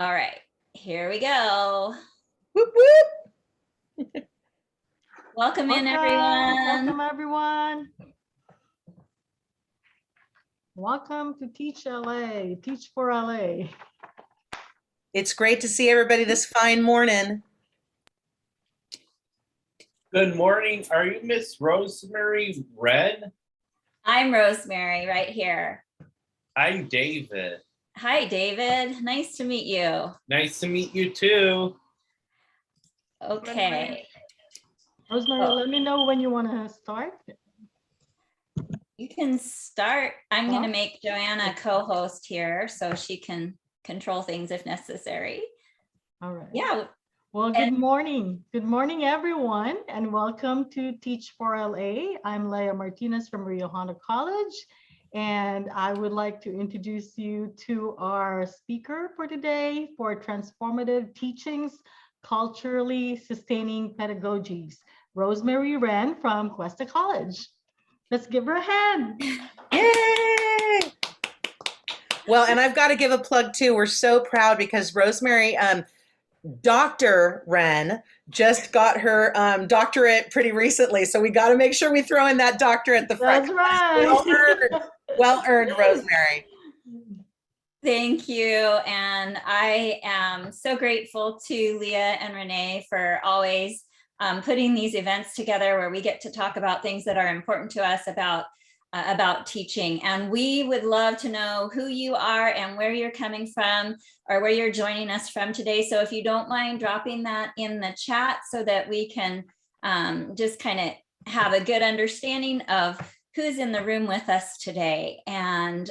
All right, here we go. Whoop, whoop. Welcome in, everyone. Welcome, everyone. Welcome to Teach LA, Teach for LA. It's great to see everybody this fine morning. Good morning. Are you Miss Rosemary Wrenn? I'm Rosemary right here. I'm David. Hi, David. Nice to meet you. Nice to meet you too. Okay. Rosemary, let me know when you want to start. You can start. I'm going to make Joanna co-host here so she can control things if necessary. All right. Yeah. Well, good morning. Good morning, everyone, and welcome to Teach for LA. I'm Leah Martinez from Rio Hondo College, and I would like to introduce you to our speaker for today for Transformative Teachings, Culturally Sustaining Pedagogies, Rosemary Wrenn from Cuesta College. Let's give her a hand. Yay! Well, and I've got to give a plug too. We're so proud because Rosemary, Dr. Wrenn, just got her doctorate pretty recently. So we got to make sure we throw in that doctorate at the front. That's right. Well earned, Rosemary. Thank you. And I am so grateful to Leah and Renee for always putting these events together where we get to talk about things that are important to us about teaching. And we would love to know who you are and where you're coming from or where you're joining us from today. So if you don't mind dropping that in the chat so that we can just kind of have a good understanding of who's in the room with us today. And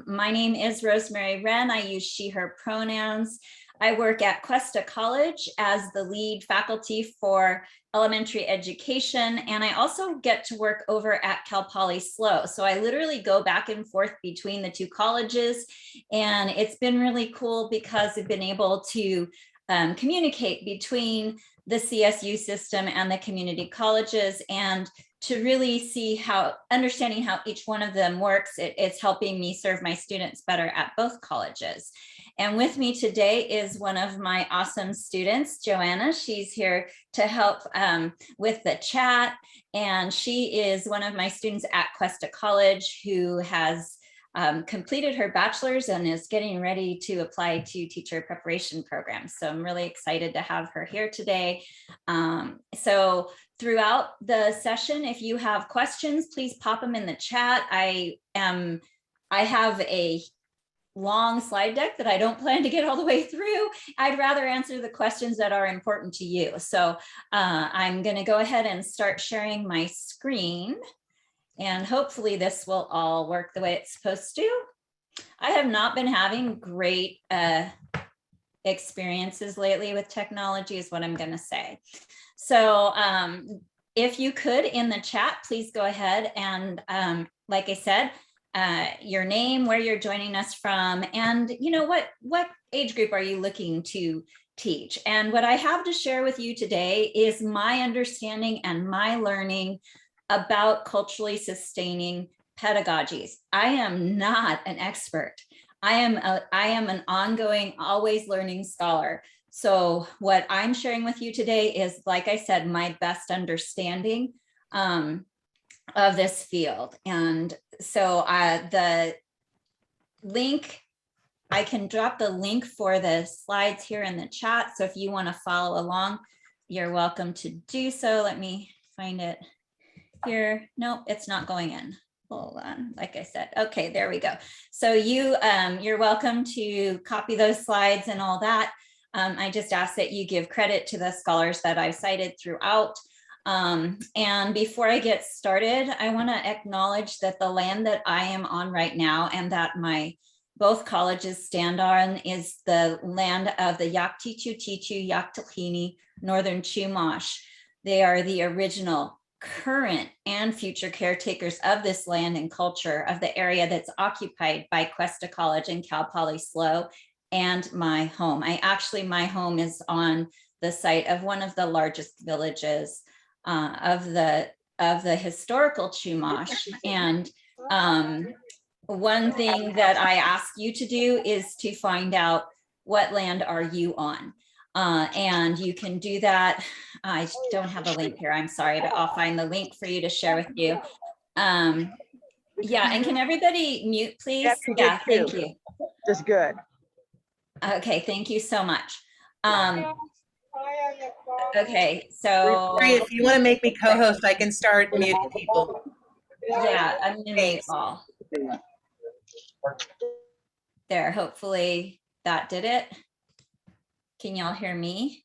my name is Rosemary Wrenn. I use she, her pronouns. I work at Cuesta College as the lead faculty for elementary education. And I also get to work over at Cal Poly SLO. So I literally go back and forth between the two colleges. And it's been really cool because I've been able to communicate between the CSU system and the community colleges, and to really see how, understanding how each one of them works, it's helping me serve my students better at both colleges. And with me today is one of my awesome students, Joanna. She's here to help with the chat. And she is one of my students at Cuesta College who has completed her bachelor's and is getting ready to apply to teacher preparation programs. So I'm really excited to have her here today. So throughout the session, if you have questions, please pop them in the chat. I have a long slide deck that I don't plan to get all the way through. I'd rather answer the questions that are important to you. So I'm going to go ahead and start sharing my screen. And hopefully this will all work the way it's supposed to. I have not been having great experiences lately with technology is what I'm going to say. So if you could in the chat, please go ahead and like I said, your name, where you're joining us from, and you know what age group are you looking to teach? And what I have to share with you today is my understanding and my learning about culturally sustaining pedagogies. I am not an expert. I am an ongoing, always learning scholar. So what I'm sharing with you today is, like I said, my best understanding of this field. And so the link, I can drop the link for the slides here in the chat. So if you want to follow along, you're welcome to do so. Let me find it here. Nope, it's not going in. Hold on, like I said. Okay, there we go. So you're welcome to copy those slides and all that. I just ask that you give credit to the scholars that I've cited throughout. And before I get started, I want to acknowledge that the land that I am on right now and that both colleges stand on is the land of the Yaktichu Tichu Yaktalhini Northern Chumash. They are the original, current, and future caretakers of this land and culture of the area that's occupied by Cuesta College and Cal Poly SLO and my home. My home is on the site of one of the largest villages of the historical Chumash. And one thing that I ask you to do is to find out what land are you on? And you can do that. I don't have a link here, I'm sorry, but I'll find the link for you to share with you. Yeah, and can everybody mute, please? Yes, we did Yeah, thank too. you. Just good. Okay, thank you so much. Okay, so Rosemary, if you want to make me co-host, I can start muting people. yeah, I'm gonna mute Thanks. all. There, hopefully that did it. Can y'all hear me?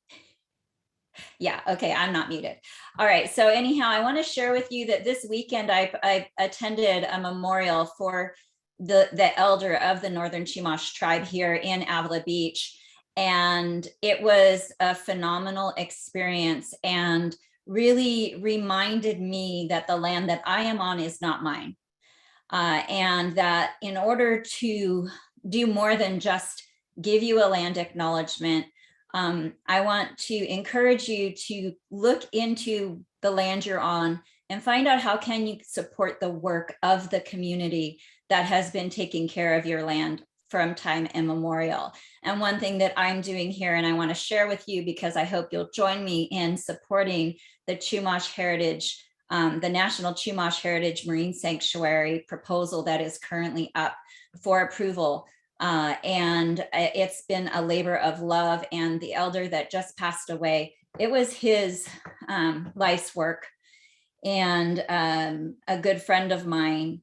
Yeah, okay, I'm not muted. All right, so anyhow, I want to share with you that this weekend I attended a memorial for the elder of the Northern Chumash tribe here in Avila Beach. And it was a phenomenal experience and really reminded me that the land that I am on is not mine. And that in order to do more than just give you a land acknowledgement, I want to encourage you to look into the land you're on and find out how can you support the work of the community that has been taking care of your land from time immemorial. And one thing that I'm doing here, and I want to share with you because I hope you'll join me in supporting the Chumash Heritage, the National Chumash Heritage Marine Sanctuary proposal that is currently up for approval. And it's been a labor of love, and the elder that just passed away, it was his life's work. And a good friend of mine,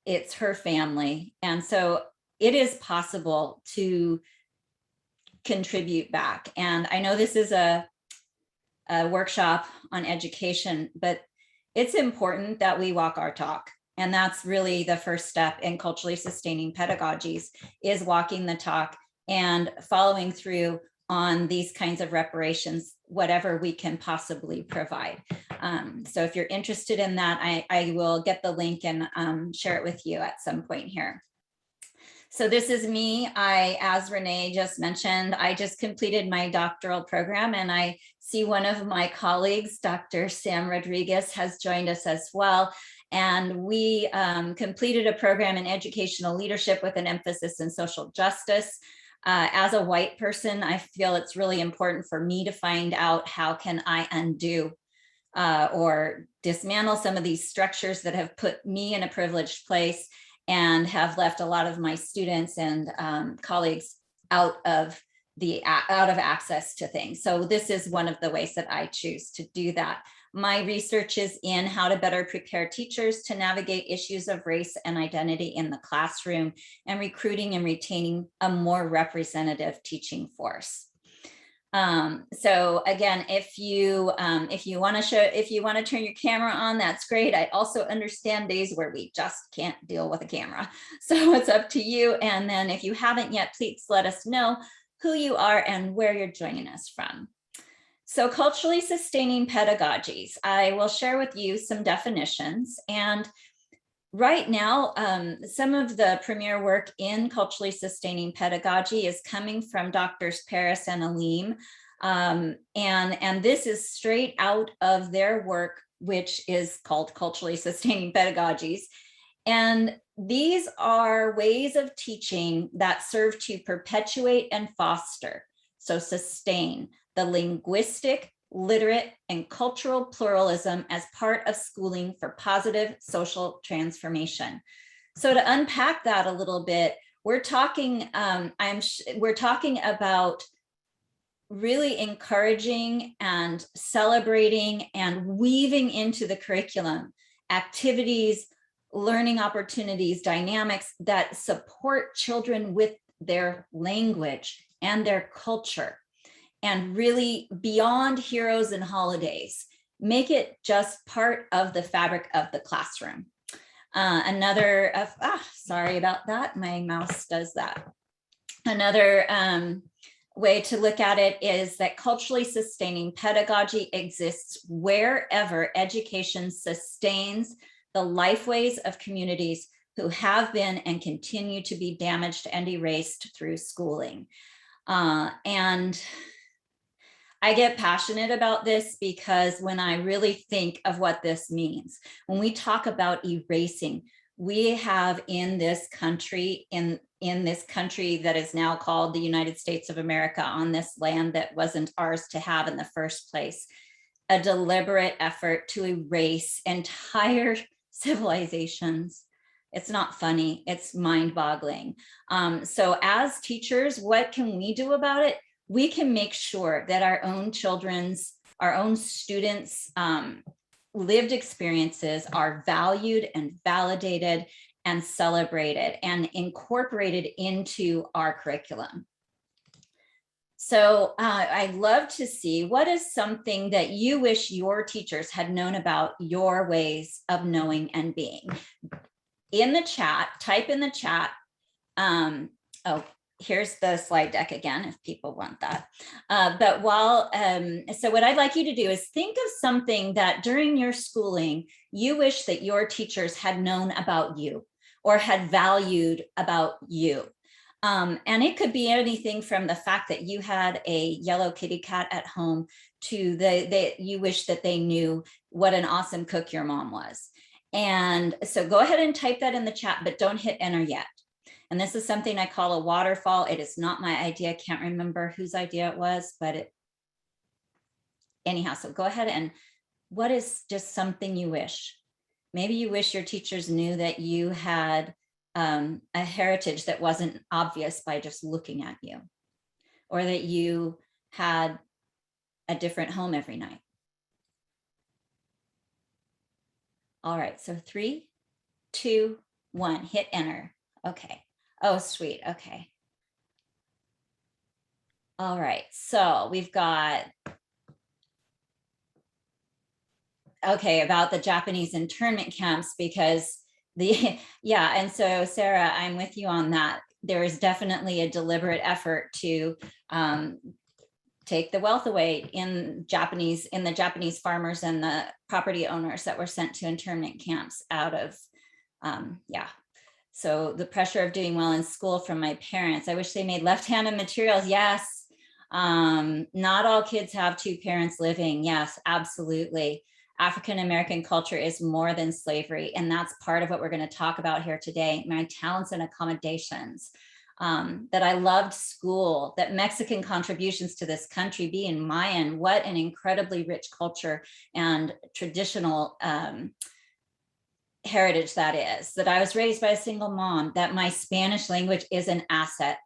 it's her family. And so it is possible to contribute back. And I know this is a workshop on education, but it's important that we walk our talk. And that's really the first step in culturally sustaining pedagogies, is walking the talk and following through on these kinds of reparations, whatever we can possibly provide. So if you're interested in that, I will get the link and share it with you at some point here. So this is me. As Renee just mentioned, I just completed my doctoral program, and I see one of my colleagues, Dr. Sam Rodriguez, has joined us as well. And we completed a program in educational leadership with an emphasis in social justice. As a white person, I feel it's really important for me to find out how can I undo or dismantle some of these structures that have put me in a privileged place and have left a lot of my students and colleagues out of access to things. So this is one of the ways that I choose to do that. My research is in how to better prepare teachers to navigate issues of race and identity in the classroom, and recruiting and retaining a more representative teaching force. So again, if you want to turn your camera on, that's great. I also understand days where we just can't deal with a camera. So it's up to you. And then if you haven't yet, please let us know who you are and where you're joining us from. So culturally sustaining pedagogies, I will share with you some definitions. And right now, some of the premier work in culturally sustaining pedagogy is coming from Drs. Paris and Aleem. And this is straight out of their work, which is called culturally sustaining pedagogies. And these are ways of teaching that serve to perpetuate and foster, so sustain, the linguistic, literate, and cultural pluralism as part of schooling for positive social transformation. So to unpack that a little bit, we're talking about really encouraging and celebrating and weaving into the curriculum activities, learning opportunities, dynamics that support children with their language and their culture. And really beyond heroes and holidays, make it just part of the fabric of the classroom. Sorry about that, my mouse does that. Another way to look at it is that culturally sustaining pedagogy exists wherever education sustains the lifeways of communities who have been and continue to be damaged and erased through schooling. And I get passionate about this because when I really think of what this means, when we talk about erasing, we have in this country, in this country that is now called the United States of America, on this land that wasn't ours to have in the first place, a deliberate effort to erase entire civilizations. It's not funny, it's mind-boggling. So as teachers, what can we do about it? We can make sure that our own children's, our own students' lived experiences are valued and validated and celebrated and incorporated into our curriculum. So I'd love to see, what is something that you wish your teachers had known about your ways of knowing and being? In the chat, type in the chat. Oh, here's the slide deck again, if people want that. But while, so what I'd like you to do is think of something that during your schooling, you wish that your teachers had known about you or had valued about you. And it could be anything from the fact that you had a yellow kitty cat at home to you wish that they knew what an awesome cook your mom was. And so go ahead and type that in the chat, but don't hit enter yet. And this is something I call a waterfall. It is not my idea. I can't remember whose idea it was, but anyhow, so go ahead and what is just something you wish? Maybe you wish your teachers knew that you had a heritage that wasn't obvious by just looking at you, or that you had a different home every night. All right, so 3, 2, 1, hit enter. Okay. Oh, sweet. Okay. All right, so we've got, okay, about the Japanese internment camps, because yeah, and so Sarah, I'm with you on that. There is definitely a deliberate effort to take the wealth away in the Japanese farmers and the property owners that were sent to internment camps out of, yeah. So the pressure of doing well in school from my parents. I wish they made left-handed materials. Yes. Not all kids have 2 parents living. Yes, absolutely. African-American culture is more than slavery. And that's part of what we're going to talk about here today. My talents and accommodations, that I loved school, that Mexican contributions to this country, being Mayan, what an incredibly rich culture and traditional heritage that is, that I was raised by a single mom, that my Spanish language is an asset.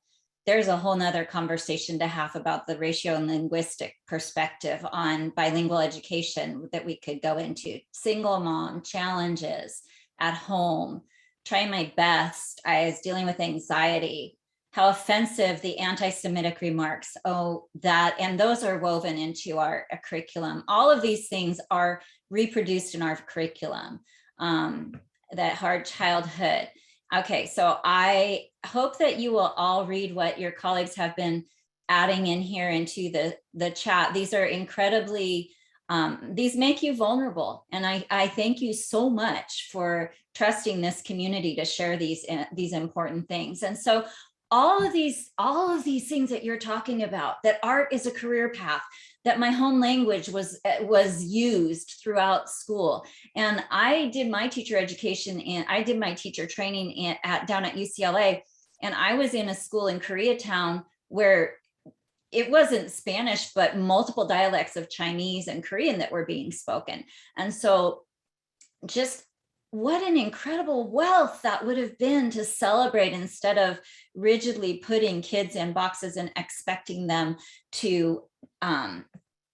There's a whole nother conversation to have about the ratio and linguistic perspective on bilingual education that we could go into. Single mom, challenges at home, trying my best. I was dealing with anxiety, how offensive the anti-Semitic remarks, and those are woven into our curriculum. All of these things are reproduced in our curriculum, that hard childhood. Okay, so I hope that you will all read what your colleagues have been adding in here into the chat. These are incredibly, these make you vulnerable. And I thank you so much for trusting this community to share these important things. And so all of these things that you're talking about, that art is a career path, that my home language was used throughout school. And I did my teacher education and I did my teacher training down at UCLA. And I was in a school in Koreatown where it wasn't Spanish, but multiple dialects of Chinese and Korean that were being spoken. And so just what an incredible wealth that would have been to celebrate, instead of rigidly putting kids in boxes and expecting them to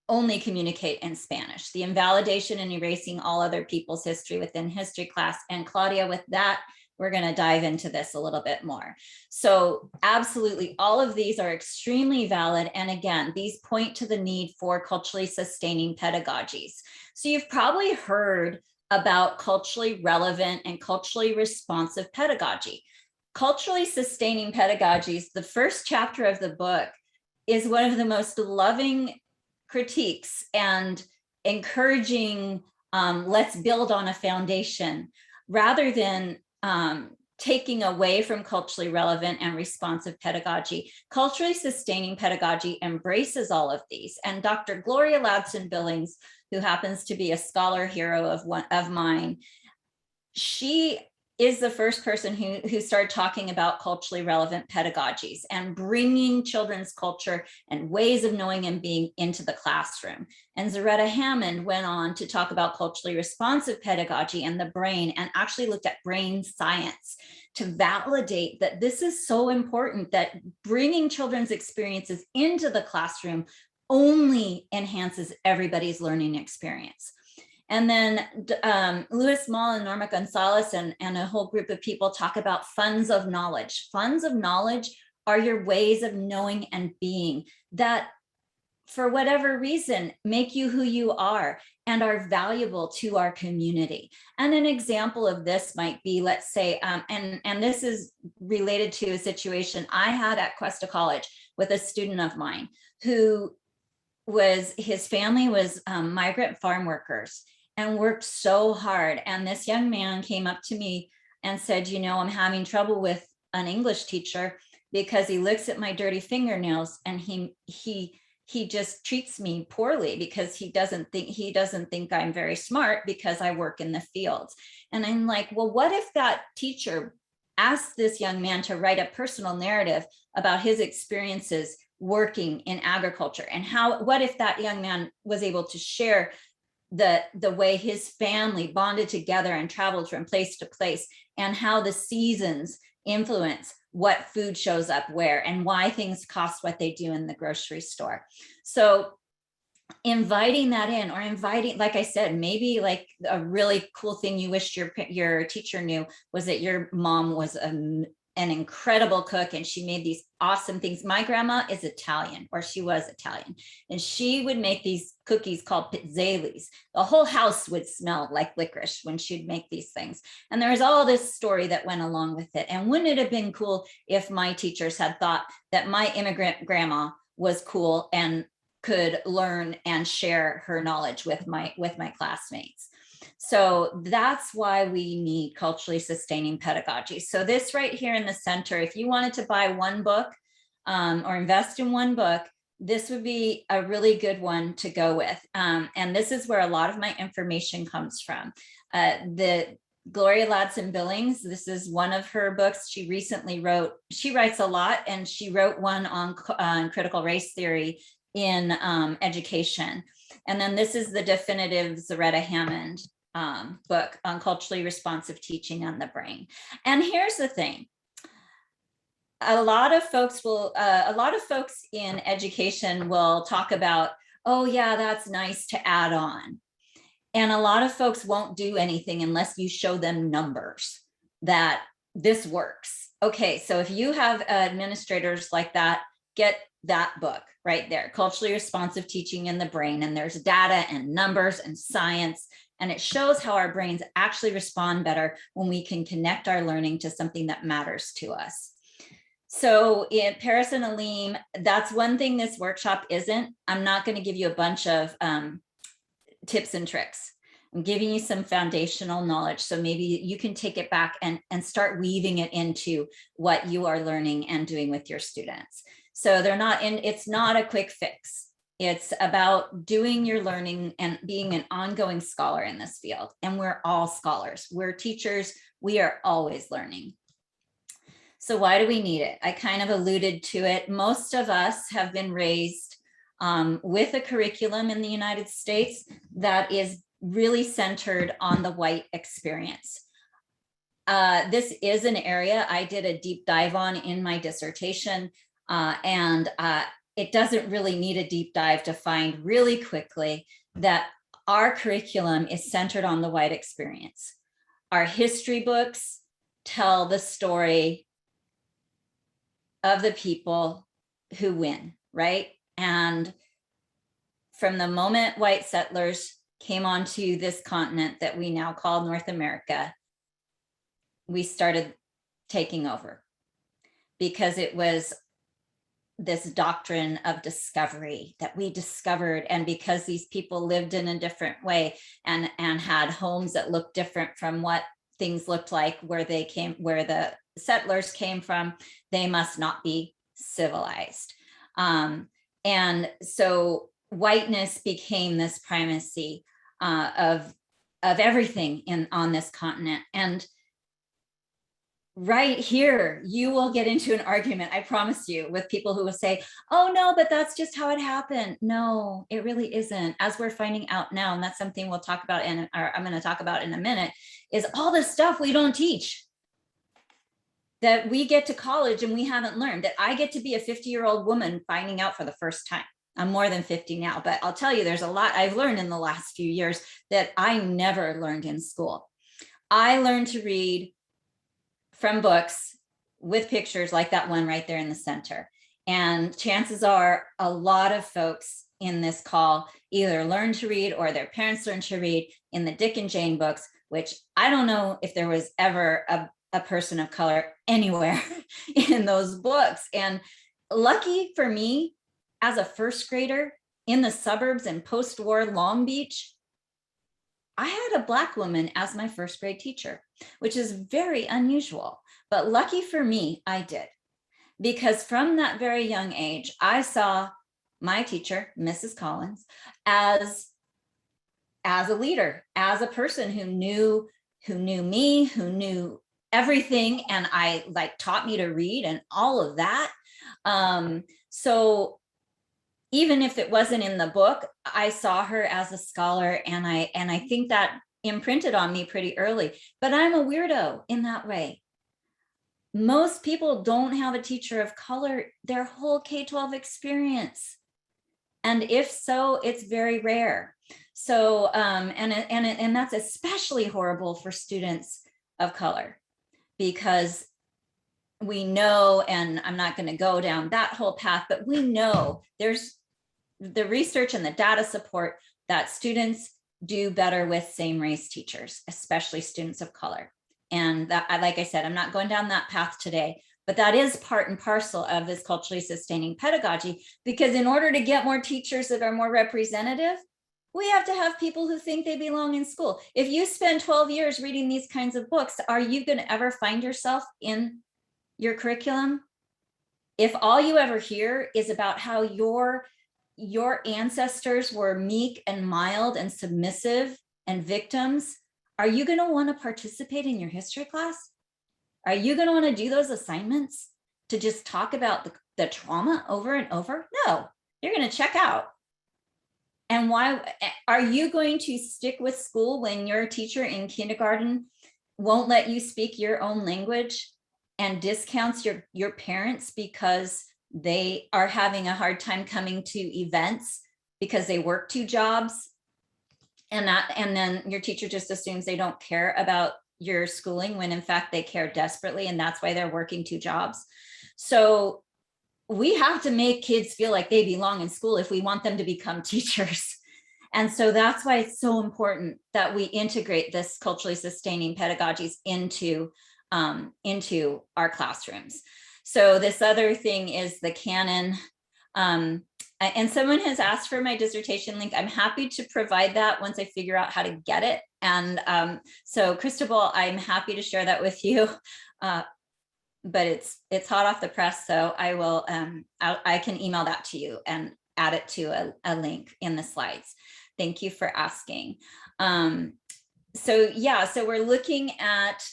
only communicate in Spanish. The invalidation and erasing all other people's history within history class. And Claudia, with that, we're going to dive into this a little bit more. So absolutely, all of these are extremely valid. And again, these point to the need for culturally sustaining pedagogies. So you've probably heard about culturally relevant and culturally responsive pedagogy. Culturally sustaining pedagogies, the first chapter of the book, is one of the most loving critiques and encouraging, let's build on a foundation, rather than taking away from culturally relevant and responsive pedagogy. Culturally sustaining pedagogy embraces all of these. And Dr. Gloria Ladson-Billings, who happens to be a scholar hero of mine, she is the first person who started talking about culturally relevant pedagogies and bringing children's culture and ways of knowing and being into the classroom. And Zaretta Hammond went on to talk about culturally responsive pedagogy and the brain, and actually looked at brain science to validate that this is so important, that bringing children's experiences into the classroom only enhances everybody's learning experience. And then Louis Mall and Norma Gonzalez and a whole group of people talk about funds of knowledge. Funds of knowledge are your ways of knowing and being that, for whatever reason, make you who you are and are valuable to our community. And an example of this might be, let's say, and this is related to a situation I had at Cuesta College with a student of mine who his family was migrant farm workers and worked so hard. And this young man came up to me and said, you know, I'm having trouble with an English teacher because he looks at my dirty fingernails and he just treats me poorly because he doesn't think I'm very smart because I work in the fields. And I'm like, well, what if that teacher asked this young man to write a personal narrative about his experiences working in agriculture, and what if that young man was able to share the way his family bonded together and traveled from place to place, and how the seasons influence what food shows up where, and why things cost what they do in the grocery store. So inviting that in, or inviting, like I said, maybe like a really cool thing you wished your teacher knew was that your mom was an incredible cook and she made these awesome things. My grandma is Italian, or she was Italian, and she would make these cookies called pizzelis. The whole house would smell like licorice when she'd make these things. And there was all this story that went along with it. And wouldn't it have been cool if my teachers had thought that my immigrant grandma was cool and could learn and share her knowledge with my classmates? So that's why we need culturally sustaining pedagogy. So this right here in the center, if you wanted to buy one book or invest in one book, this would be a really good one to go with. And this is where a lot of my information comes from. The Gloria Ladson Billings, this is one of her books. She recently wrote, she writes a lot, and she wrote one on critical race theory in education. And then this is the definitive Zaretta Hammond book on culturally responsive teaching on the brain. And here's the thing. A lot of folks in education will talk about, oh yeah, that's nice to add on. And a lot of folks won't do anything unless you show them numbers that this works. Okay, so if you have administrators like that, get that book right there, Culturally Responsive Teaching in the Brain. And there's data and numbers and science, and it shows how our brains actually respond better when we can connect our learning to something that matters to us. So in Paris and Alim, that's one thing this workshop isn't. I'm not going to give you a bunch of tips and tricks. I'm giving you some foundational knowledge. So maybe you can take it back and start weaving it into what you are learning and doing with your students. So it's not a quick fix. It's about doing your learning and being an ongoing scholar in this field. And we're all scholars. We're teachers. We are always learning. So why do we need it? I kind of alluded to it. Most of us have been raised with a curriculum in the United States that is really centered on the white experience. This is an area I did a deep dive on in my dissertation, and it doesn't really need a deep dive to find really quickly that our curriculum is centered on the white experience. Our history books tell the story of the people who win, right? And from the moment white settlers came onto this continent that we now call North America, we started taking over, because it was this doctrine of discovery that we discovered. And because these people lived in a different way and had homes that looked different from what things looked like where the settlers came from, they must not be civilized. And so whiteness became this primacy of everything on this continent. And right here, you will get into an argument, I promise you, with people who will say, oh no, but that's just how it happened. No, it really isn't. As we're finding out now, and that's something we'll talk about I'm going to talk about in a minute, is all the stuff we don't teach that we get to college and we haven't learned, that I get to be a 50-year-old woman finding out for the first time. I'm more than 50 now, but I'll tell you, there's a lot I've learned in the last few years that I never learned in school. I learned to read from books with pictures like that one right there in the center. And chances are a lot of folks in this call either learn to read or their parents learned to read in the Dick and Jane books, which I don't know if there was ever a person of color anywhere in those books. And lucky for me, as a first grader in the suburbs in post-war Long Beach, I had a Black woman as my first grade teacher, which is very unusual, but lucky for me, I did. Because from that very young age, I saw my teacher, Mrs. Collins, as a leader, as a person who knew me, who knew everything, and taught me to read and all of that. So even if it wasn't in the book, I saw her as a scholar, and I think that imprinted on me pretty early. But I'm a weirdo in that way. Most people don't have a teacher of color their whole K-12 experience. And if so, it's very rare. So, and that's especially horrible for students of color, because we know, and I'm not going to go down that whole path, but we know there's the research and the data support that students do better with same race teachers, especially students of color. And that, like I said, I'm not going down that path today, but that is part and parcel of this culturally sustaining pedagogy, because in order to get more teachers that are more representative, we have to have people who think they belong in school. If you spend 12 years reading these kinds of books, are you going to ever find yourself in your curriculum? If all you ever hear is about how your ancestors were meek and mild and submissive and victims, are you going to want to participate in your history class? Are you going to want to do those assignments to just talk about the trauma over and over? No, you're going to check out. And why are you going to stick with school when your teacher in kindergarten won't let you speak your own language and discounts your parents because they are having a hard time coming to events because they work 2 jobs, and then your teacher just assumes they don't care about your schooling when in fact they care desperately, and that's why they're working 2 jobs. So we have to make kids feel like they belong in school if we want them to become teachers. And so that's why it's so important that we integrate this culturally sustaining pedagogies into our classrooms. So this other thing is the canon. And someone has asked for my dissertation link. I'm happy to provide that once I figure out how to get it. And so Cristobal, I'm happy to share that with you. But it's hot off the press, so I will I can email that to you and add it to a link in the slides. Thank you for asking. So yeah, so we're looking at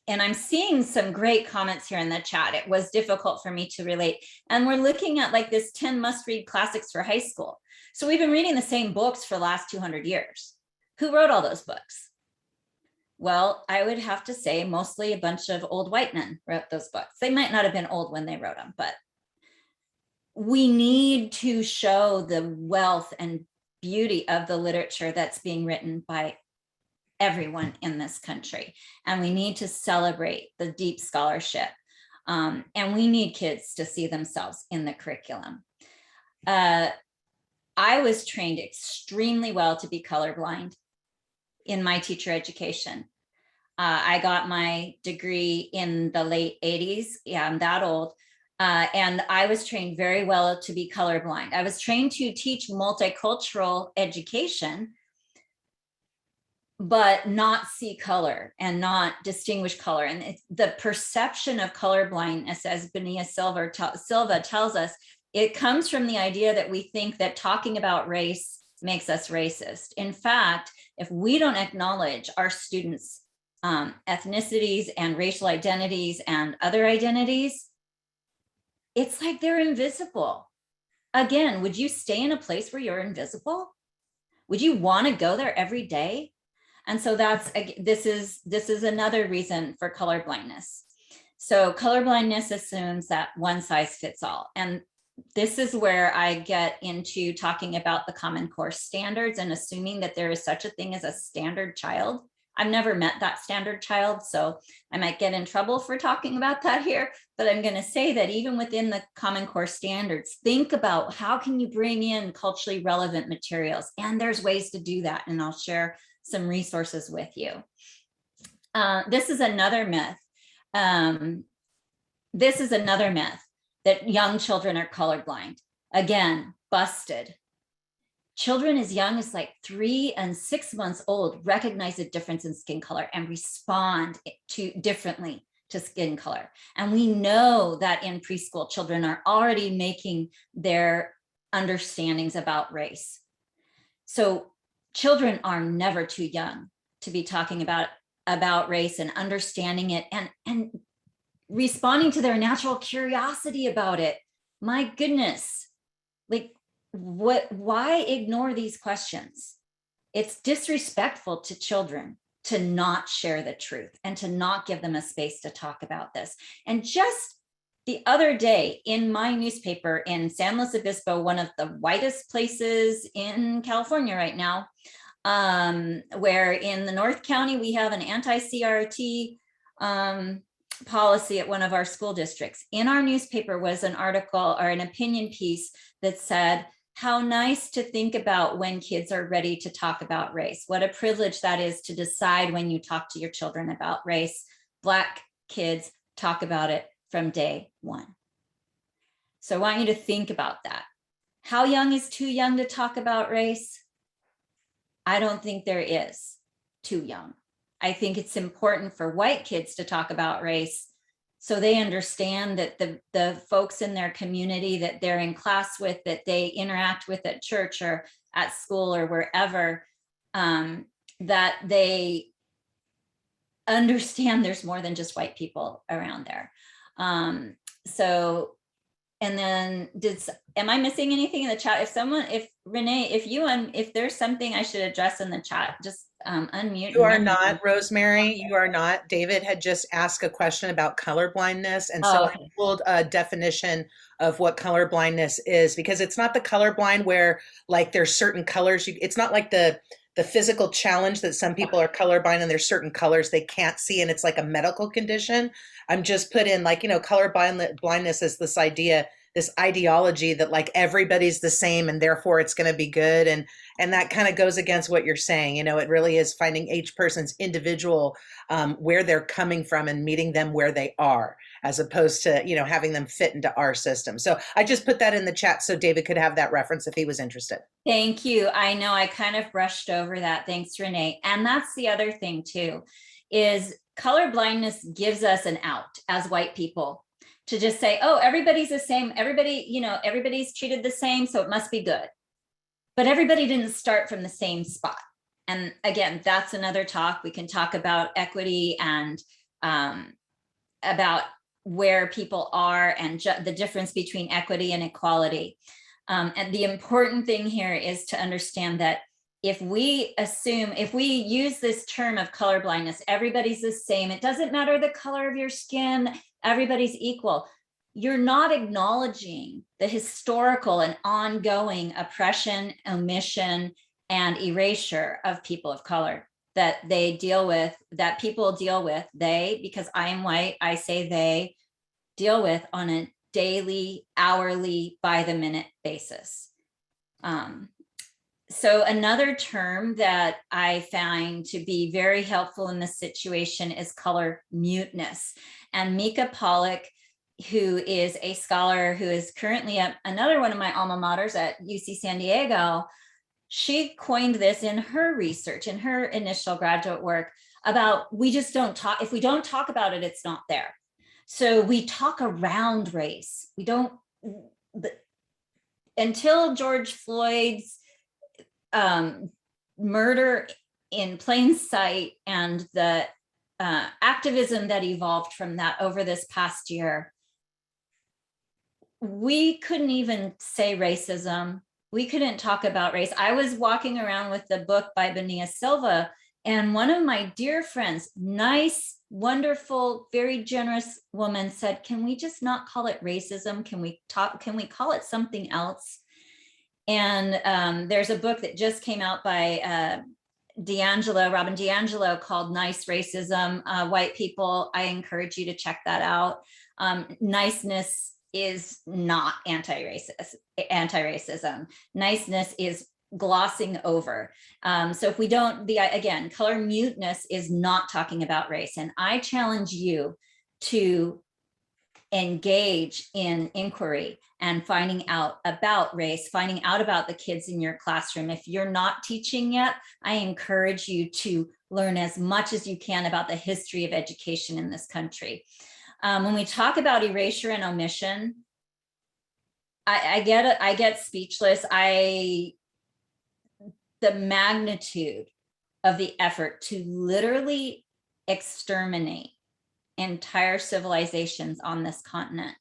and I'm seeing some great comments here in the chat. It was difficult for me to relate. And we're looking at like this 10 must-read classics for high school. So we've been reading the same books for the last 200 years. Who wrote all those books? Well, I would have to say mostly a bunch of old white men wrote those books. They might not have been old when they wrote them, but we need to show the wealth and beauty of the literature that's being written by everyone in this country. And we need to celebrate the deep scholarship. And we need kids to see themselves in the curriculum. I was trained extremely well to be colorblind in my teacher education. I got my degree in the late 80s. Yeah, I'm that old. And I was trained very well to be colorblind. I was trained to teach multicultural education, but not see color and not distinguish color. And it's the perception of colorblindness, as Benia Silva tells us, it comes from the idea that we think that talking about race makes us racist. In fact, if we don't acknowledge our students' ethnicities and racial identities and other identities, it's like they're invisible. Again, would you stay in a place where you're invisible? Would you want to go there every day? And so this is another reason for colorblindness. So colorblindness assumes that one size fits all. And this is where I get into talking about the Common Core standards and assuming that there is such a thing as a standard child. I've never met that standard child, so I might get in trouble for talking about that here, but I'm going to say that even within the Common Core standards, think about how can you bring in culturally relevant materials, and there's ways to do that, and I'll share some resources with you. This is another myth. This is another myth, that young children are colorblind. Again, busted. Children as young as like 3 and 6 months old recognize a difference in skin color and respond differently to skin color. And we know that in preschool, children are already making their understandings about race. So children are never too young to be talking about race and understanding it and responding to their natural curiosity about it. My goodness, like, why ignore these questions? It's disrespectful to children to not share the truth and to not give them a space to talk about this. And just the other day in my newspaper in San Luis Obispo, one of the whitest places in California right now, where in the North County, we have an anti-CRT policy at one of our school districts. In our newspaper was an article or an opinion piece that said, how nice to think about when kids are ready to talk about race. What a privilege that is to decide when you talk to your children about race. Black kids talk about it from day one. So I want you to think about that. How young is too young to talk about race? I don't think there is too young. I think it's important for white kids to talk about race so they understand that the folks in their community that they're in class with, that they interact with at church or at school or wherever, that they understand there's more than just white people around there. So, and then am I missing anything in the chat? If Renee, if there's something I should address in the chat, just unmute. You are not, Rosemary. You are not. David had just asked a question about colorblindness. And so I pulled a definition of what colorblindness is, because it's not the colorblind where like there's certain colors. It's not like the physical challenge that some people are colorblind and there's certain colors they can't see and it's like a medical condition. I'm just put in like, colorblindness is this idea, this ideology that like everybody's the same and therefore it's going to be good. And that kind of goes against what you're saying. It really is finding each person's individual, where they're coming from and meeting them where they are, as opposed to, having them fit into our system. So I just put that in the chat so David could have that reference if he was interested. Thank you. I know I kind of brushed over that. Thanks, Renee. And that's the other thing too, is colorblindness gives us an out as white people to just say, oh, everybody's the same. Everybody, everybody's treated the same, so it must be good. But everybody didn't start from the same spot. And again, that's another talk. We can talk about equity and about where people are and the difference between equity and equality. And the important thing here is to understand that if we use this term of colorblindness, everybody's the same. It doesn't matter the color of your skin, everybody's equal. You're not acknowledging the historical and ongoing oppression, omission, and erasure of people of color that they deal with, that people deal with, because I am white, I say they deal with on a daily, hourly, by the minute basis. So another term that I find to be very helpful in this situation is color muteness. And Mika Pollock, who is a scholar who is currently at another one of my alma maters at UC San Diego, she coined this in her research, in her initial graduate work, about we just don't talk, if we don't talk about it, it's not there. So we talk around race. We don't, until George Floyd's murder in plain sight and the activism that evolved from that over this past year. We couldn't even say racism. We couldn't talk about race. I was walking around with the book by Benia Silva, and one of my dear friends, nice, wonderful, very generous woman, said, can we just not call it racism? Can we call it something else? And there's a book that just came out by Robin DiAngelo, called Nice Racism. White people, I encourage you to check that out. Niceness is not anti-racism. Niceness is glossing over. So if we don't, again, color muteness is not talking about race. And I challenge you to engage in inquiry and finding out about race, finding out about the kids in your classroom. If you're not teaching yet, I encourage you to learn as much as you can about the history of education in this country. When we talk about erasure and omission, I get speechless. The magnitude of the effort to literally exterminate entire civilizations on this continent,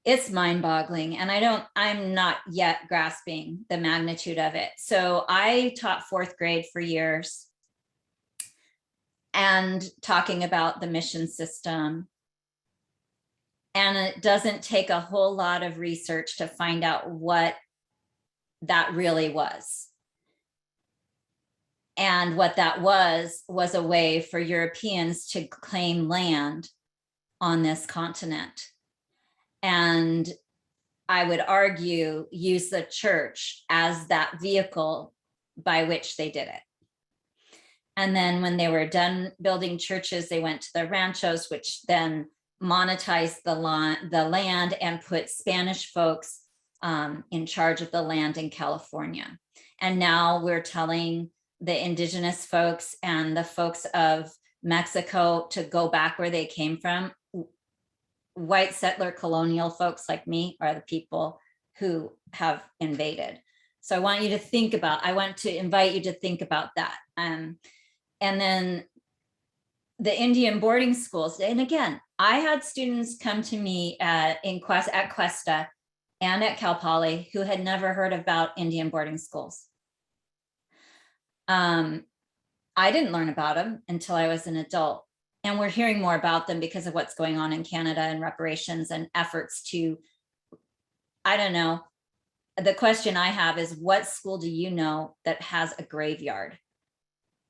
it's mind-boggling, and I'm not yet grasping the magnitude of it. So I taught fourth grade for years, and talking about the mission system. And it doesn't take a whole lot of research to find out what that really was. And what that was a way for Europeans to claim land on this continent. And I would argue, use the church as that vehicle by which they did it. And then when they were done building churches, they went to the ranchos, which then monetized the land and put Spanish folks in charge of the land in California. And now we're telling the indigenous folks and the folks of Mexico to go back where they came from. White settler colonial folks like me are the people who have invaded. So I want you to invite you to think about that. And then the Indian boarding schools. And again, I had students come to me at Cuesta and at Cal Poly who had never heard about Indian boarding schools. I didn't learn about them until I was an adult. And we're hearing more about them because of what's going on in Canada and reparations and efforts to, I don't know. The question I have is, what school do you know that has a graveyard?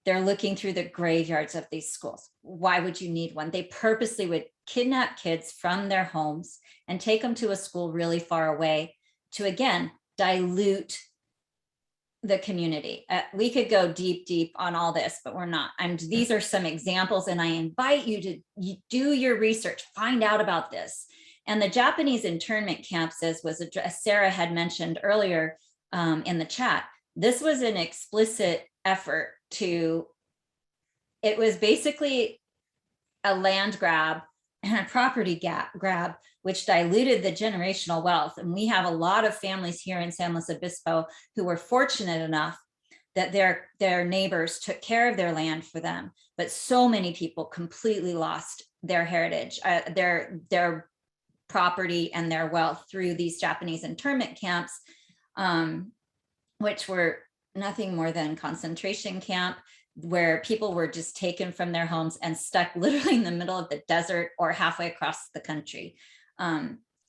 They're looking through the graveyards of these schools. Why would you need one? They purposely would kidnap kids from their homes and take them to a school really far away to, again, dilute the community. We could go deep on all this, but we're not. And these are some examples, and I invite you to do your research, find out about this. And the Japanese internment camps, as Sarah had mentioned earlier in the chat, this was an explicit effort it was basically a land grab and a property grab, which diluted the generational wealth. And we have a lot of families here in San Luis Obispo who were fortunate enough that their neighbors took care of their land for them. But so many people completely lost their heritage, their property and their wealth through these Japanese internment camps, which were nothing more than concentration camp, where people were just taken from their homes and stuck literally in the middle of the desert or halfway across the country,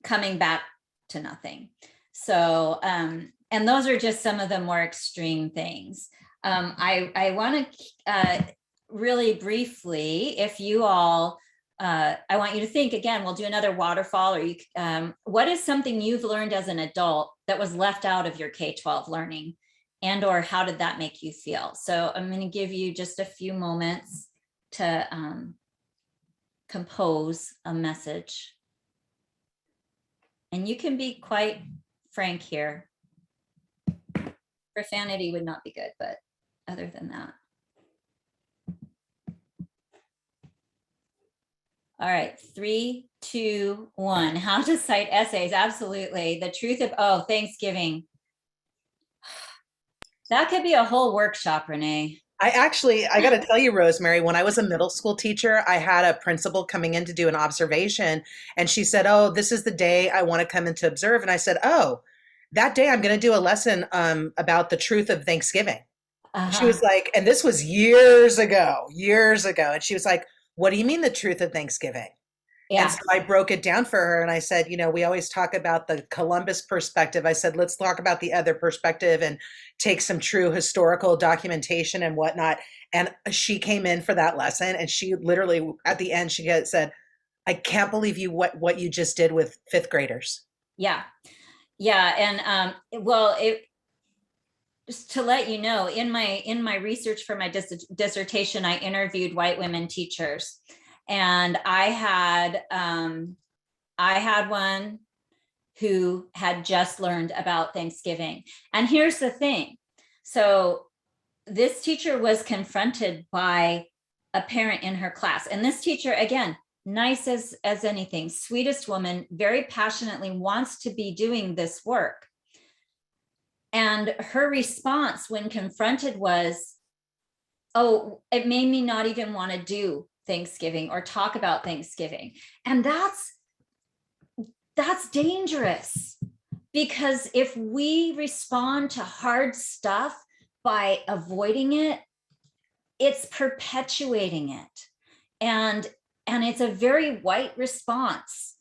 coming back to nothing. So, and those are just some of the more extreme things. I want to really briefly, if you all, I want you to think again, we'll do another waterfall, or what is something you've learned as an adult that was left out of your K-12 learning? And or how did that make you feel? So I'm going to give you just a few moments to compose a message. And you can be quite frank here. Profanity would not be good, but other than that. All right, 3, 2, 1. How to cite essays. Absolutely. The truth of, Thanksgiving. That could be a whole workshop, Renee. I got to tell you, Rosemary, when I was a middle school teacher, I had a principal coming in to do an observation, and she said, "Oh, this is the day I want to come in to observe." And I said, "Oh, that day I'm going to do a lesson about the truth of Thanksgiving." She was Uh-huh. like, and this was years ago. And she was like, "What do you mean the truth of Thanksgiving?" And Yeah. so I broke it down for her and I said, we always talk about the Columbus perspective. I said, let's talk about the other perspective and take some true historical documentation and whatnot. And she came in for that lesson and she literally at the end, she said, "I can't believe what you just did with fifth graders." Yeah. Yeah. And well, just to let you know, in my research for my dissertation, I interviewed white women teachers, and I had one who had just learned about Thanksgiving. And here's the thing. So this teacher was confronted by a parent in her class. And this teacher, again, nice as anything, sweetest woman, very passionately wants to be doing this work. And her response when confronted was, "Oh, it made me not even want to do Thanksgiving or talk about Thanksgiving." And that's dangerous, because if we respond to hard stuff by avoiding it, it's perpetuating it. And it's a very white response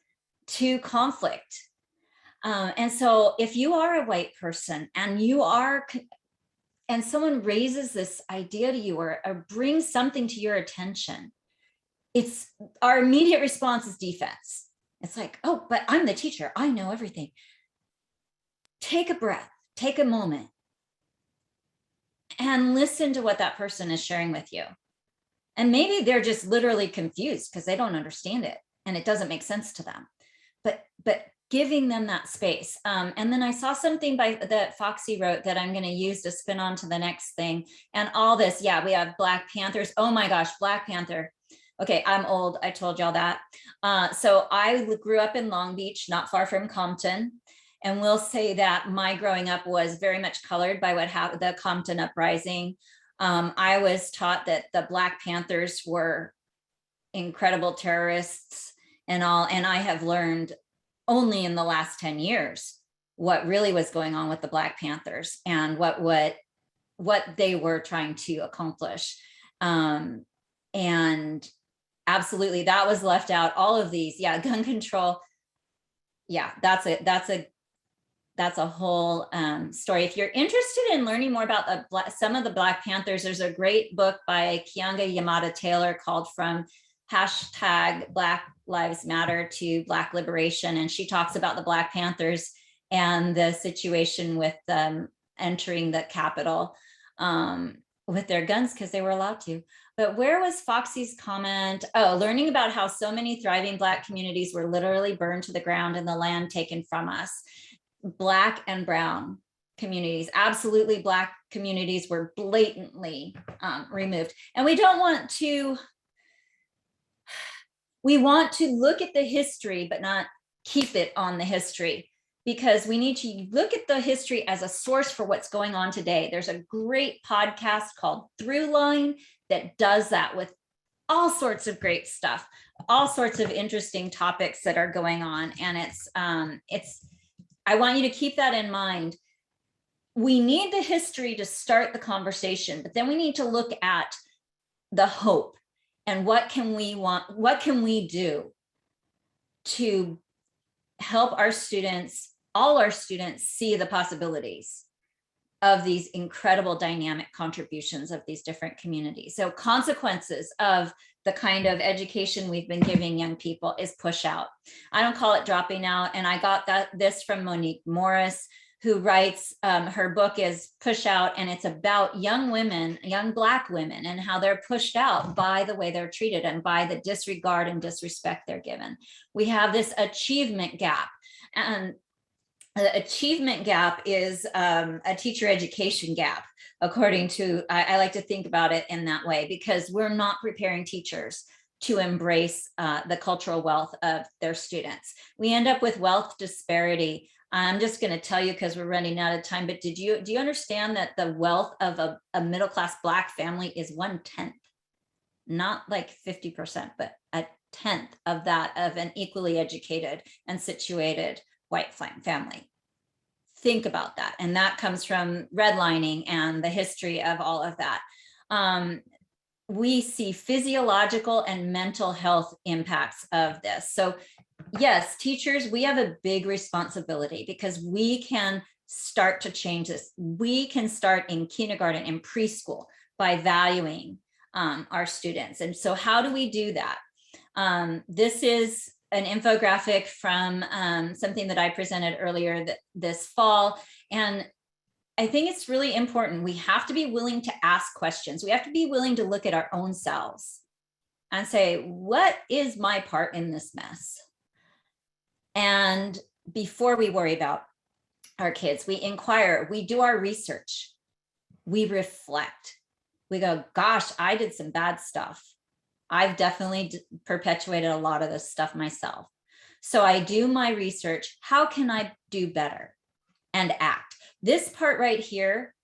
to conflict. And so if you are a white person and and someone raises this idea to you, or brings something to your attention, it's our immediate response is defense. It's like, "Oh, but I'm the teacher, I know everything." Take a breath, take a moment, and listen to what that person is sharing with you. And maybe they're just literally confused because they don't understand it and it doesn't make sense to them. But giving them that space. And then I saw something that Foxy wrote that I'm going to use to spin on to the next thing. And all this, yeah, we have Black Panthers. Oh my gosh, Black Panther. Okay, I'm old. I told y'all that. So I grew up in Long Beach, not far from Compton. And we'll say that my growing up was very much colored by what happened, the Compton uprising. I was taught that the Black Panthers were incredible terrorists and all. And I have learned only in the last 10 years what really was going on with the Black Panthers and what they were trying to accomplish. And absolutely, that was left out. All of these, yeah, gun control. Yeah, that's a whole story. If you're interested in learning more about some of the Black Panthers, there's a great book by Keeanga-Yamahtta Taylor called From Black Lives Matter to Black Liberation. And she talks about the Black Panthers and the situation with them entering the Capitol with their guns because they were allowed to. But where was Foxy's comment? Oh, learning about how so many thriving Black communities were literally burned to the ground and the land taken from us. Black and brown communities, absolutely, Black communities were blatantly removed. And we want to look at the history, but not keep it on the history, because we need to look at the history as a source for what's going on today. There's a great podcast called Throughline that does that with all sorts of great stuff, all sorts of interesting topics that are going on. And I want you to keep that in mind. We need the history to start the conversation, but then we need to look at the hope and what can we do to help our students, all our students, see the possibilities of these incredible dynamic contributions of these different communities. So consequences of the kind of education we've been giving young people is push out. I don't call it dropping out. And I got this from Monique Morris, who writes, her book is Push Out, and it's about young women, young Black women, and how they're pushed out by the way they're treated and by the disregard and disrespect they're given. We have this achievement gap, and the achievement gap is a teacher education gap, according to, I like to think about it in that way, because we're not preparing teachers to embrace the cultural wealth of their students. We end up with wealth disparity. I'm just going to tell you because we're running out of time, but do you understand that the wealth of a middle-class Black family is 1/10, not like 50%, but a 1/10 of that of an equally educated and situated white family. Think about that. And that comes from redlining and the history of all of that. We see physiological and mental health impacts of this. So yes, teachers, we have a big responsibility because we can start to change this. We can start in kindergarten and preschool by valuing our students. And so how do we do that? This is an infographic from something that I presented earlier this fall. And I think it's really important. We have to be willing to ask questions. We have to be willing to look at our own selves and say, what is my part in this mess? And before we worry about our kids, we inquire, we do our research, we reflect, we go, gosh, I did some bad stuff. I've definitely perpetuated a lot of this stuff myself. So I do my research. How can I do better? And act. This part right here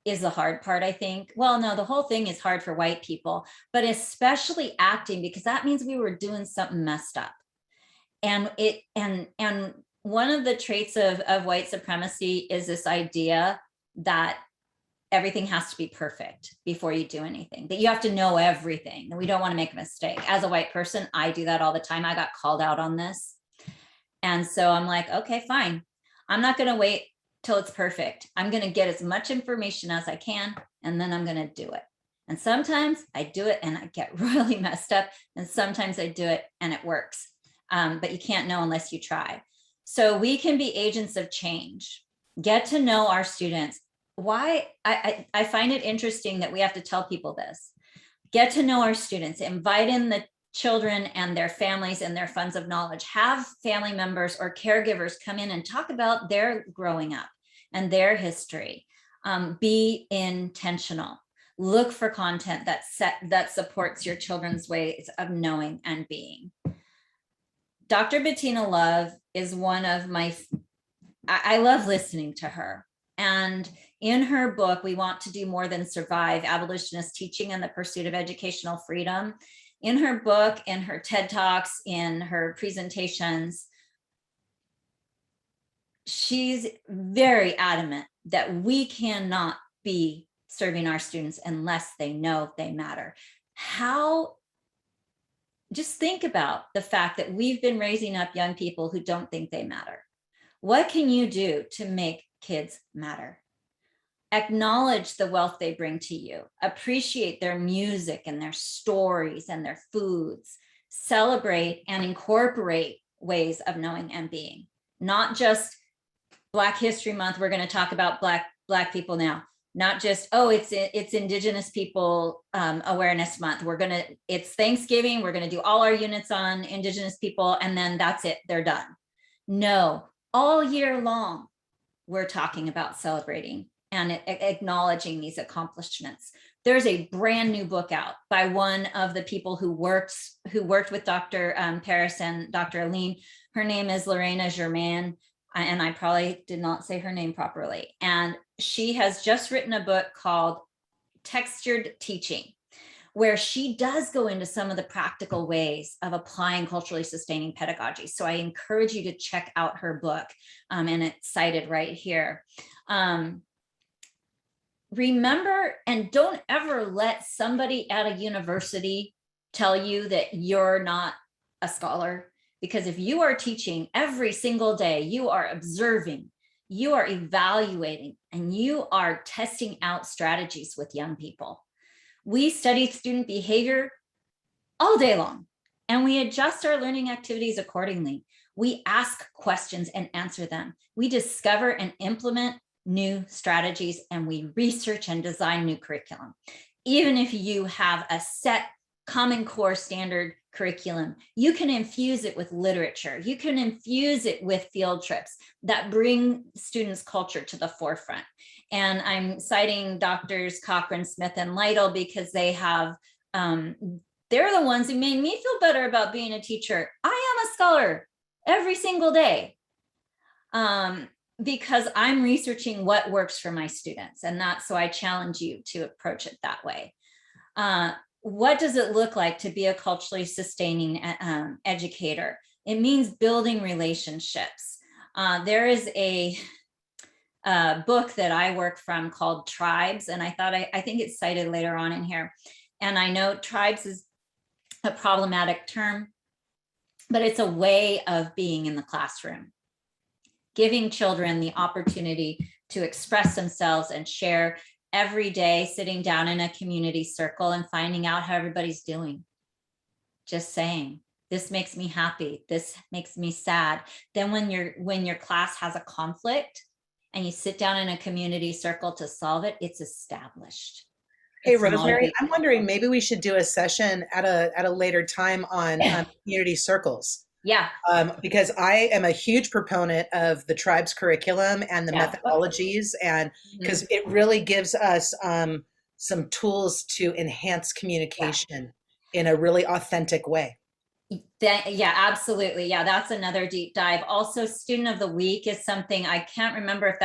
is the hard part, I think. Well, no, the whole thing is hard for white people, but especially acting, because that means we were doing something messed up. And one of the traits of white supremacy is this idea that everything has to be perfect before you do anything, that you have to know everything, and we don't want to make a mistake. As a white person, I do that all the time. I got called out on this. And so I'm like, okay, fine. I'm not going to wait till it's perfect. I'm going to get as much information as I can, and then I'm going to do it. And sometimes I do it and I get really messed up. And sometimes I do it and it works. But you can't know unless you try. So we can be agents of change, get to know our students. Why I find it interesting that we have to tell people this. Get to know our students, invite in the children and their families and their funds of knowledge, have family members or caregivers come in and talk about their growing up and their history. Be intentional. Look for content that supports your children's ways of knowing and being. Dr. Bettina Love is one of my, I love listening to her. And in her book, We Want to Do More Than Survive, Abolitionist Teaching and the Pursuit of Educational Freedom, in her book, in her TED Talks, in her presentations, she's very adamant that we cannot be serving our students unless they know they matter. Just think about the fact that we've been raising up young people who don't think they matter. What can you do to make kids matter? Acknowledge the wealth they bring to you. Appreciate their music and their stories and their foods. Celebrate and incorporate ways of knowing and being. Not just Black History Month, we're going to talk about Black people now. Not just, oh, it's Indigenous People Awareness Month. It's Thanksgiving. We're going to do all our units on Indigenous people, and then that's it. They're done. No, all year long, we're talking about celebrating and acknowledging these accomplishments. There's a brand new book out by one of the people who worked with Dr. Paris and Dr. Aline. Her name is Lorena Germain, and I probably did not say her name properly. And she has just written a book called Textured Teaching, where she does go into some of the practical ways of applying culturally sustaining pedagogy. So I encourage you to check out her book, and it's cited right here. Remember, and don't ever let somebody at a university tell you that you're not a scholar, because if you are teaching every single day, you are observing, you are evaluating, and you are testing out strategies with young people. We study student behavior all day long, and we adjust our learning activities accordingly. We ask questions and answer them. We discover and implement new strategies, and we research and design new curriculum. Even if you have a set Common Core standard curriculum, you can infuse it with literature. You can infuse it with field trips that bring students' culture to the forefront. And I'm citing Doctors Cochran, Smith, and Lytle because they have, they're the ones who made me feel better about being a teacher. I am a scholar every single day. because I'm researching what works for my students, and that's, so I challenge you to approach it that way. What does it look like to be a culturally sustaining educator? It means building relationships. There is a book that I work from called Tribes, and I think it's cited later on in here. And I know tribes is a problematic term, but it's a way of being in the classroom, giving children the opportunity to express themselves and share every day, sitting down in a community circle and finding out how everybody's doing. Just saying, this makes me happy, this makes me sad. Then when your class has a conflict and you sit down in a community circle to solve it, it's established. Hey, It's not a Rosemary, big I'm deal. wondering, maybe we should do a session at a later time on community circles. Yeah, Because I am a huge proponent of the tribes curriculum and the Yeah. methodologies, and because it really gives us some tools to enhance communication in a really authentic way. yeah, absolutely. Yeah, that's another deep dive. Also, student of the week is something I can't remember if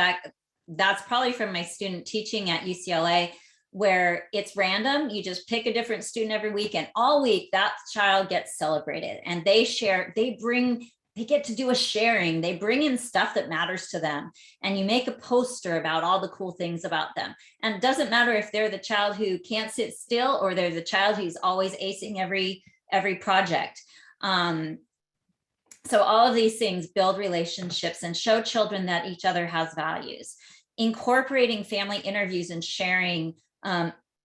that's probably from my student teaching at UCLA, where it's random. You just pick a different student every week, and all week that child gets celebrated, and they share, they get to do a sharing. They bring in stuff that matters to them, and you make a poster about all the cool things about them. And it doesn't matter if they're the child who can't sit still or they're the child who's always acing every project. So all of these things build relationships and show children that each other has values. Incorporating family interviews and sharing,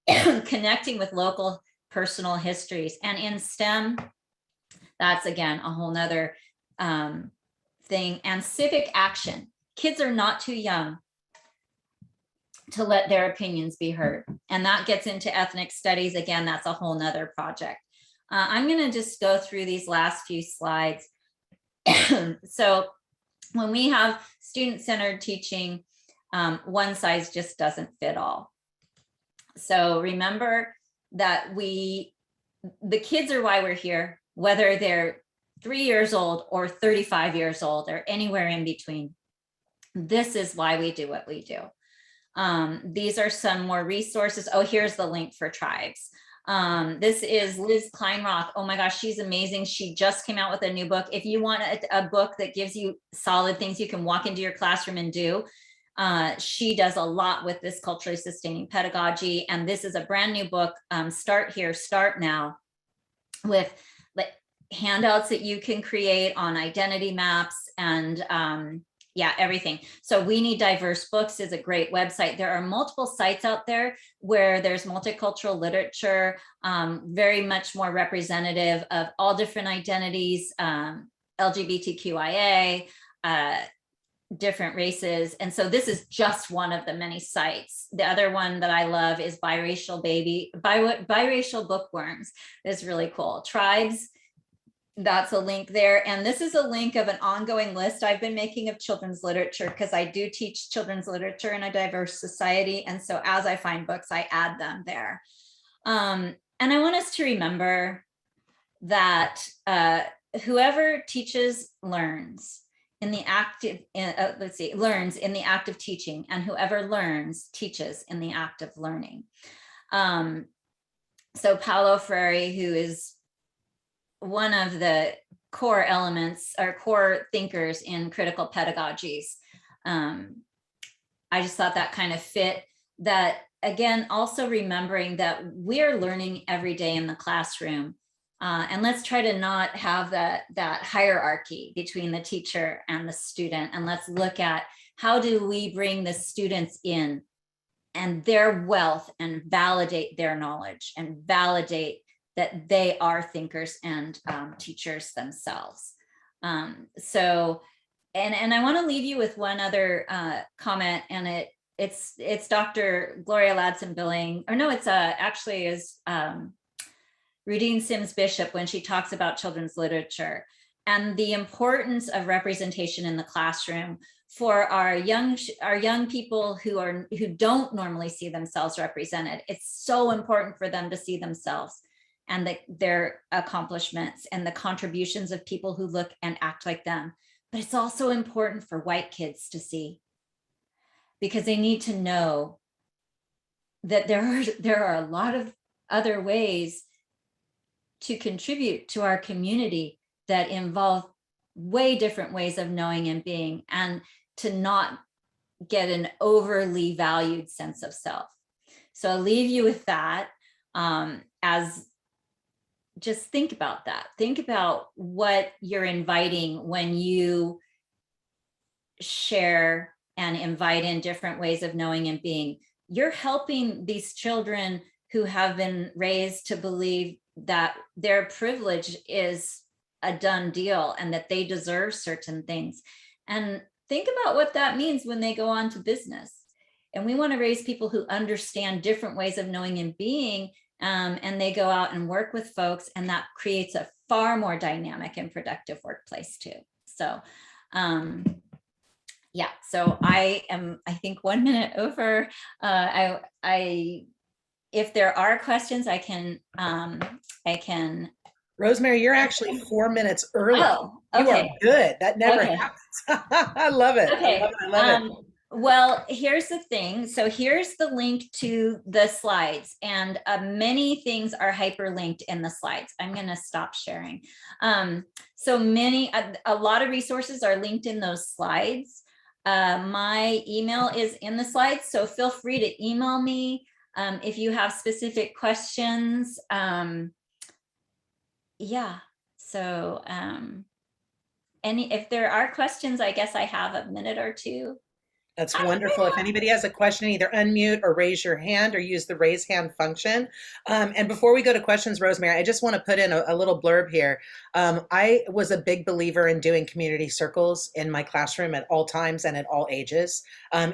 connecting with local personal histories. And in STEM, that's again a whole nother thing. And civic action. Kids are not too young to let their opinions be heard. And that gets into ethnic studies. Again, that's a whole nother project. I'm going to just go through these last few slides. So when we have student-centered teaching, one size just doesn't fit all. So remember that the kids are why we're here, whether they're 3 years old or 35 years old or anywhere in between. This is why we do what we do. These are some more resources. Oh, here's the link for Tribes. This is Liz Kleinroth. Oh my gosh, she's amazing. She just came out with a new book. If you want a book that gives you solid things you can walk into your classroom and do, she does a lot with this culturally sustaining pedagogy. And this is a brand new book, Start Here, Start Now, with handouts that you can create on identity maps and yeah, everything. So We Need Diverse Books is a great website. There are multiple sites out there where there's multicultural literature, very much more representative of all different identities, LGBTQIA, different races. And so this is just one of the many sites. The other one that I love is Biracial Bookworms. It's really cool. Tribes, that's a link there. And this is a link of an ongoing list I've been making of children's literature, because I do teach children's literature in a diverse society. And so as I find books, I add them there. And I want us to remember that whoever teaches learns in the act of, learns in the act of teaching, and whoever learns teaches in the act of learning. So Paulo Freire, who is one of the core elements or core thinkers in critical pedagogies. I just thought that kind of fit that. Again, also remembering that we're learning every day in the classroom. And let's try to not have that hierarchy between the teacher and the student. And let's look at how do we bring the students in and their wealth and validate their knowledge and validate that they are thinkers and teachers themselves. So, and I want to leave you with one other comment, and it's Dr. Gloria Ladson-Billing, or no, it's actually is Rudine Sims Bishop, when she talks about children's literature and the importance of representation in the classroom for our young people who don't normally see themselves represented. It's so important for them to see themselves and their accomplishments and the contributions of people who look and act like them. but it's also important for white kids to see, because they need to know that there are a lot of other ways to contribute to our community that involve way different ways of knowing and being, and to not get an overly valued sense of self. So I'll leave you with that, as just think about that. Think about what you're inviting when you share and invite in different ways of knowing and being. You're helping these children who have been raised to believe that their privilege is a done deal and that they deserve certain things. And think about what that means when they go on to business. And we want to raise people who understand different ways of knowing and being, and they go out and work with folks, and that creates a far more dynamic and productive workplace too. So yeah, so I think 1 minute over. If there are questions, I can. Rosemary, you're actually 4 minutes early. Oh, You are okay. good. That never Okay. happens. I love it. Okay. I love it. Well, here's the thing. So here's the link to the slides, and many things are hyperlinked in the slides. I'm going to stop sharing. So a lot of resources are linked in those slides. My email is in the slides, so feel free to email me if you have specific questions. Yeah. So if there are questions, I guess I have a minute or two. That's wonderful. If anybody has a question, either unmute or raise your hand or use the raise hand function. And before we go to questions, Rosemary, I just want to put in a little blurb here. I was a big believer in doing community circles in my classroom at all times and at all ages,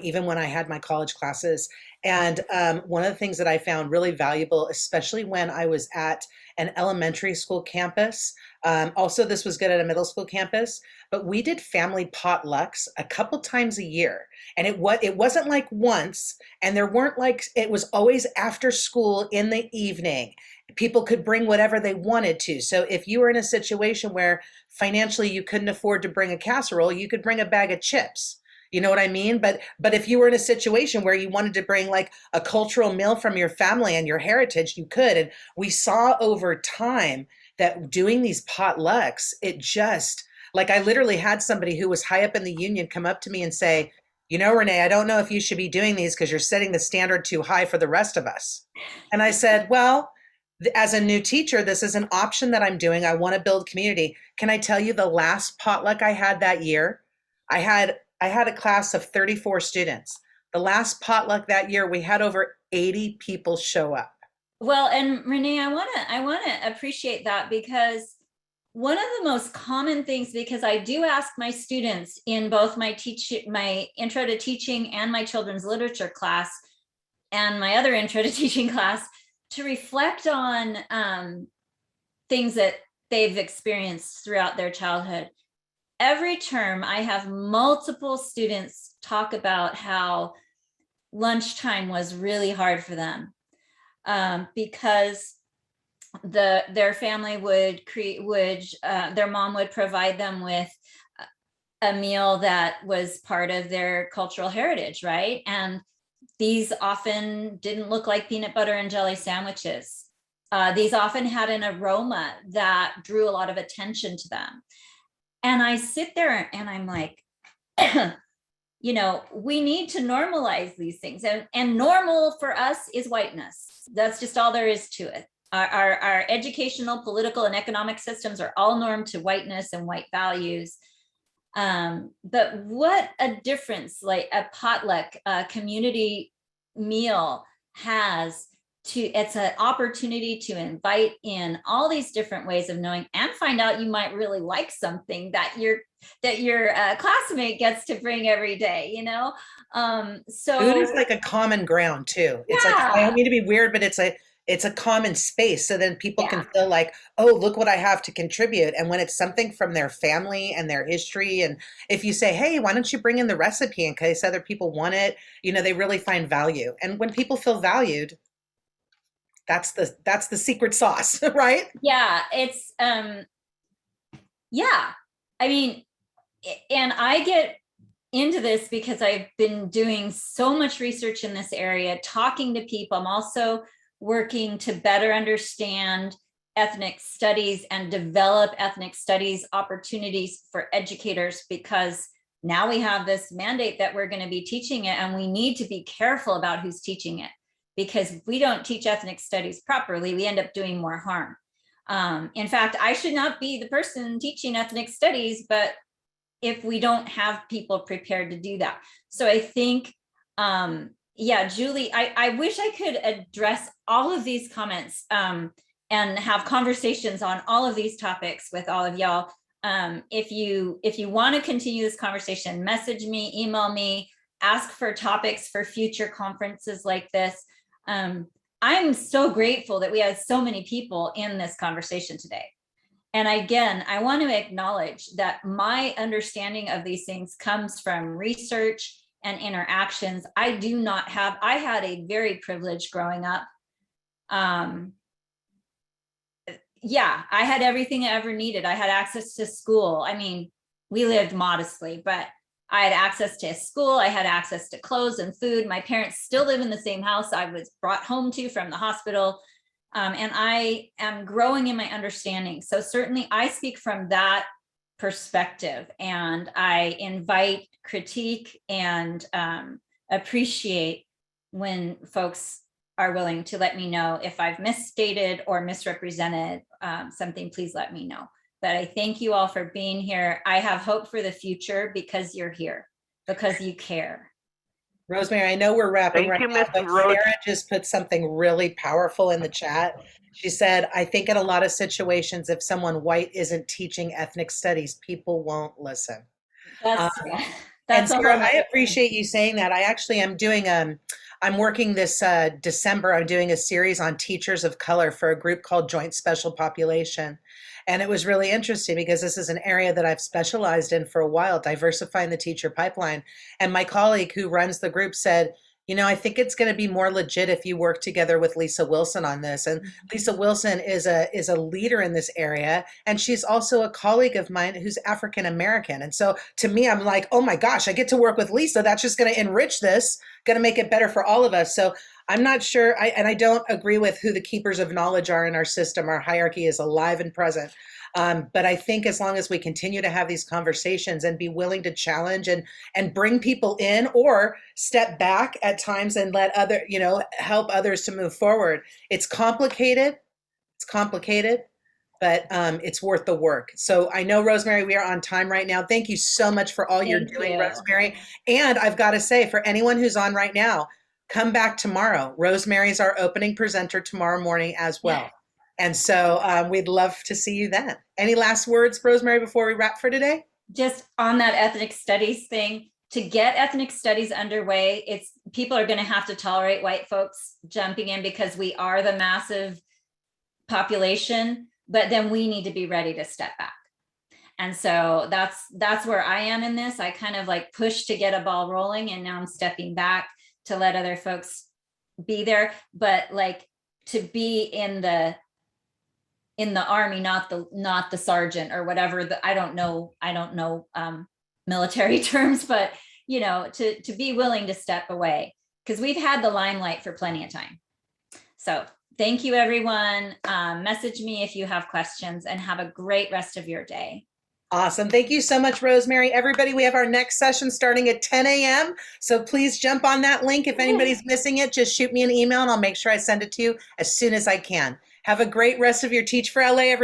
even when I had my college classes. And one of the things that I found really valuable, especially when I was at an elementary school campus, also this was good at a middle school campus, but we did family potlucks a couple times a year. And it wasn't like once, and there weren't like, it was always after school in the evening. People could bring whatever they wanted to. So if you were in a situation where financially you couldn't afford to bring a casserole, you could bring a bag of chips. You know what I mean? But if you were in a situation where you wanted to bring like a cultural meal from your family and your heritage, you could. And we saw over time that doing these potlucks, it just, like I literally had somebody who was high up in the union come up to me and say, you know, Renee, I don't know if you should be doing these because you're setting the standard too high for the rest of us. And I said, well, as a new teacher, this is an option that I'm doing. I want to build community. Can I tell you the last potluck I had that year? I had a class of 34 students. The last potluck that year, we had over 80 people show up. Well, and Renee, I want to appreciate that, because one of the most common things, because I do ask my students in both my intro to teaching and my children's literature class and my other intro to teaching class, to reflect on things that they've experienced throughout their childhood. Every term, I have multiple students talk about how lunchtime was really hard for them, because their family their mom would provide them with a meal that was part of their cultural heritage, right? And these often didn't look like peanut butter and jelly sandwiches. These often had an aroma that drew a lot of attention to them. And I sit there and I'm like, you know, we need to normalize these things. And normal for us is whiteness. That's just all there is to it. Our educational, political, and economic systems are all normed to whiteness and white values. But what a difference like a potluck, community meal has it's an opportunity to invite in all these different ways of knowing, and find out you might really like something that your classmate gets to bring every day, you know? So food is like a common ground too. It's like, I don't mean to be weird, but it's a common space. So then people can feel like, oh, look what I have to contribute. And when it's something from their family and their history, and if you say, hey, why don't you bring in the recipe in case other people want it, you know, they really find value. And when people feel valued, that's the secret sauce, right? Yeah, it's I mean, and I get into this because I've been doing so much research in this area, talking to people. I'm also working to better understand ethnic studies and develop ethnic studies opportunities for educators, because now we have this mandate that we're going to be teaching it, and we need to be careful about who's teaching it, because if we don't teach ethnic studies properly, we end up doing more harm. In fact, I should not be the person teaching ethnic studies, but if we don't have people prepared to do that. So I think, yeah, Julie, I wish I could address all of these comments and have conversations on all of these topics with all of y'all. If you want to continue this conversation, message me, email me, ask for topics for future conferences like this. I'm so grateful that we had so many people in this conversation today. And again, I want to acknowledge that my understanding of these things comes from research and interactions. I had a very privileged growing up. Yeah, I had everything I ever needed. I had access to school. I mean, we lived modestly, but I had access to school. I had access to clothes and food. My parents still live in the same house I was brought home to from the hospital. And I am growing in my understanding. So certainly I speak from that perspective, and I invite critique and appreciate when folks are willing to let me know if I've misstated or misrepresented something. Please let me know. But I thank you all for being here. I have hope for the future because you're here, because you care. Rosemary, I know we're wrapping Thank right you, now, Miss but Rose. Sarah just put something really powerful in the chat. She said, I think in a lot of situations, if someone white isn't teaching ethnic studies, people won't listen. That's And that's a whole Sarah, I nother thing. appreciate you saying that. I actually am doing, I'm working this December, I'm doing a series on teachers of color for a group called Joint Special Population. And it was really interesting because this is an area that I've specialized in for a while, diversifying the teacher pipeline. And my colleague who runs the group said, you know, I think it's going to be more legit if you work together with Lisa Wilson on this. And Lisa Wilson is a leader in this area. And she's also a colleague of mine who's African American. And so to me, I'm like, oh my gosh, I get to work with Lisa. That's just going to enrich this, going to make it better for all of us. So I'm not sure, and I don't agree with who the keepers of knowledge are in our system. Our hierarchy is alive and present. But I think as long as we continue to have these conversations and be willing to challenge and bring people in or step back at times and let help others to move forward. It's complicated, but it's worth the work. So I know, Rosemary, we are on time right now. Thank you so much for all you're doing, Rosemary. And I've got to say, for anyone who's on right now, come back tomorrow. Rosemary's our opening presenter tomorrow morning as well. And so we'd love to see you then. Any last words, Rosemary, before we wrap for today? Just on that ethnic studies thing, to get ethnic studies underway, people are going to have to tolerate white folks jumping in because we are the massive population, but then we need to be ready to step back. And so that's where I am in this. I kind of like pushed to get a ball rolling, and now I'm stepping back to let other folks be there. But like, to be in the army, not the sergeant or whatever, I don't know military terms, but you know, to be willing to step away, because we've had the limelight for plenty of time. So thank you, everyone. Message me if you have questions, and have a great rest of your day. Awesome. Thank you so much, Rosemary. Everybody, we have our next session starting at 10 a.m. So please jump on that link. If anybody's missing it, just shoot me an email and I'll make sure I send it to you as soon as I can. Have a great rest of your Teach for LA, everybody.